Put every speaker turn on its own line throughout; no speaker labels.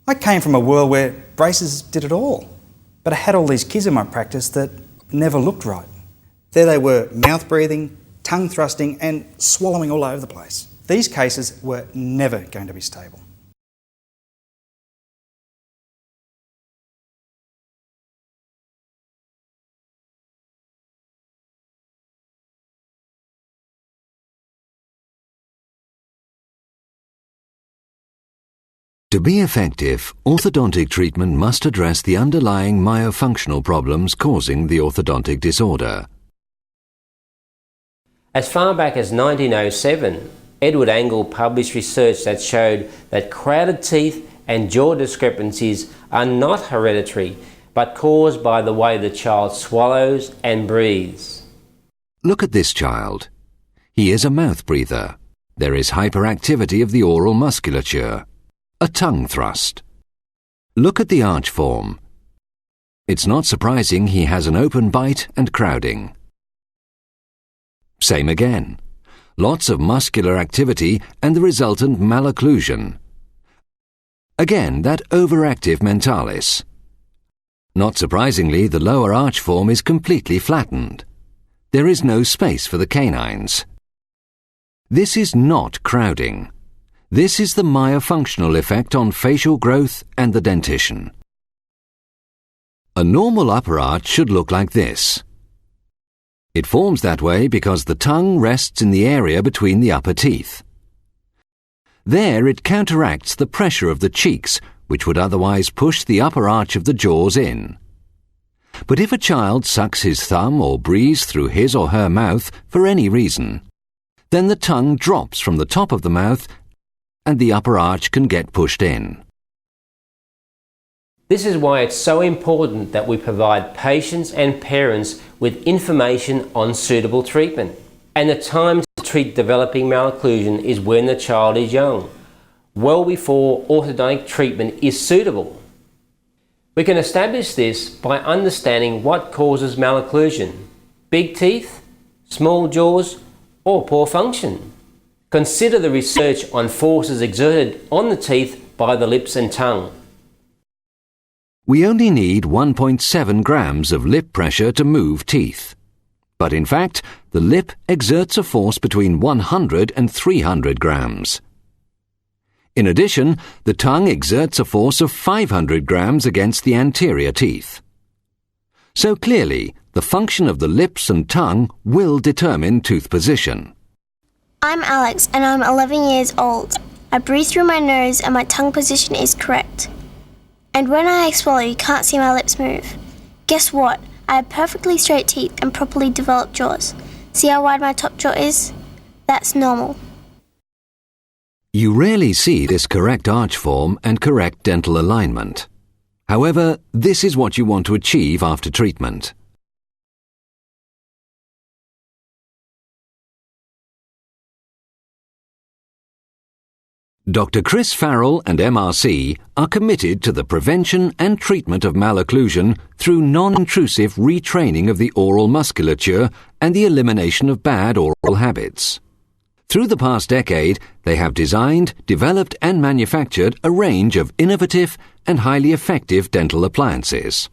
I came from a world where braces did it all, but I had all these kids in my practice that never looked right. There they were, mouth breathing, tongue thrusting and swallowing all over the place. These cases were never going to be stable.
To be effective, orthodontic treatment must address the underlying myofunctional problems causing the orthodontic disorder.
As far back as 1907, Edward Angle published research that showed that crowded teeth and jaw discrepancies are not hereditary, but caused by the way the child swallows and breathes.
Look at this child. He is a mouth breather. There is hyperactivity of the oral musculature. A tongue thrust. Look at the arch form. It's not surprising he has an open bite and crowding. Same again. Lots of muscular activity and the resultant malocclusion. Again, that overactive mentalis. Not surprisingly, the lower arch form is completely flattened. There is no space for the canines. This is not crowding. This is the myofunctional effect on facial growth and the dentition. A normal upper arch should look like this. It forms that way because the tongue rests in the area between the upper teeth. There it counteracts the pressure of the cheeks, which would otherwise push the upper arch of the jaws in. But if a child sucks his thumb or breathes through his or her mouth for any reason, then the tongue drops from the top of the mouth and the upper arch can get pushed in.
This is why it's so important that we provide patients and parents with information on suitable treatment. And the time to treat developing malocclusion is when the child is young, well before orthodontic treatment is suitable. We can establish this by understanding what causes malocclusion: big teeth, small jaws, or poor function. Consider the research on forces exerted on the teeth by the lips and tongue.
We only need 1.7 grams of lip pressure to move teeth. But in fact, the lip exerts a force between 100 and 300 grams. In addition, the tongue exerts a force of 500 grams against the anterior teeth. So clearly, the function of the lips and tongue will determine tooth position.
I'm Alex and I'm 11 years old. I breathe through my nose and my tongue position is correct. And when I swallow, you can't see my lips move. Guess what? I have perfectly straight teeth and properly developed jaws. See how wide my top jaw is? That's normal.
You rarely see this correct arch form and correct dental alignment. However, this is what you want to achieve after treatment. Dr. Chris Farrell and MRC are committed to the prevention and treatment of malocclusion through non-intrusive retraining of the oral musculature and the elimination of bad oral habits. Through the past decade, they have designed, developed and manufactured a range of innovative and highly effective dental appliances.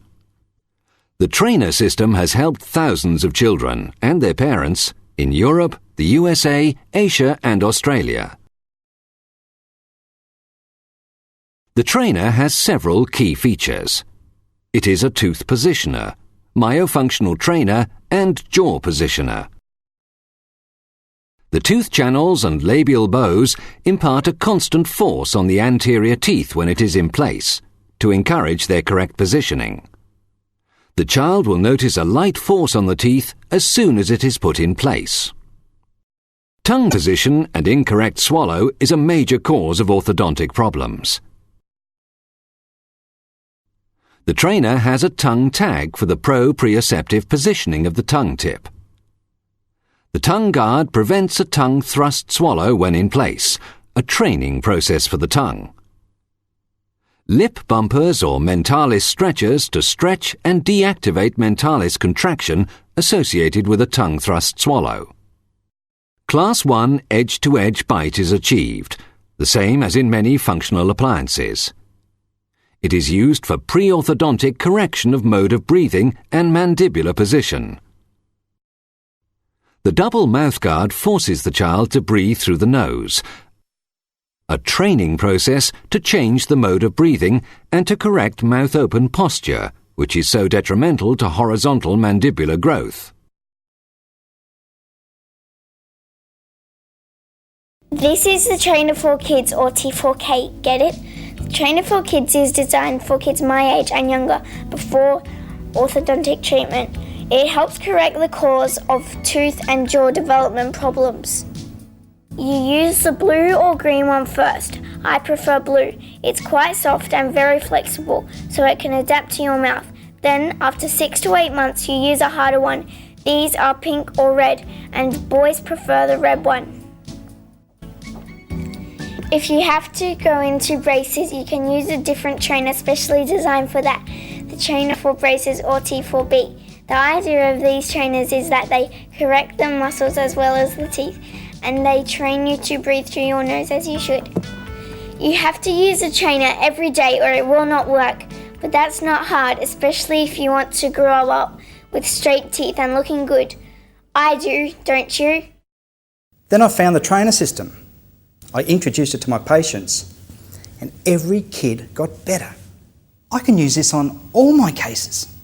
The trainer system has helped thousands of children and their parents in Europe, the USA, Asia and Australia. The trainer has several key features. It is a tooth positioner, myofunctional trainer and jaw positioner. The tooth channels and labial bows impart a constant force on the anterior teeth when it is in place, to encourage their correct positioning. The child will notice a light force on the teeth as soon as it is put in place. Tongue position and incorrect swallow is a major cause of orthodontic problems. The trainer has a tongue tag for the proprioceptive positioning of the tongue tip. The tongue guard prevents a tongue thrust swallow when in place, a training process for the tongue. Lip bumpers or mentalis stretchers to stretch and deactivate mentalis contraction associated with a tongue thrust swallow. Class 1 edge-to-edge bite is achieved, the same as in many functional appliances. It is used for pre-orthodontic correction of mode of breathing and mandibular position. The double mouthguard forces the child to breathe through the nose, a training process to change the mode of breathing and to correct mouth-open posture, which is so detrimental to horizontal mandibular growth.
This is the Trainer for Kids, or T4K, get it? The Trainer for Kids is designed for kids my age and younger before orthodontic treatment. It helps correct the cause of tooth and jaw development problems. You use the blue or green one first. I prefer blue. It's quite soft and very flexible, so it can adapt to your mouth. Then, after 6 to 8 months, you use a harder one. These are pink or red, and boys prefer the red one. If you have to go into braces, you can use a different trainer specially designed for that, the Trainer for Braces, or T4B. The idea of these trainers is that they correct the muscles as well as the teeth, and they train you to breathe through your nose as you should. You have to use a trainer every day or it will not work, but that's not hard, especially if you want to grow up with straight teeth and looking good. I do, don't you?
Then I found the trainer system. I introduced it to my patients, and every kid got better. I can use this on all my cases.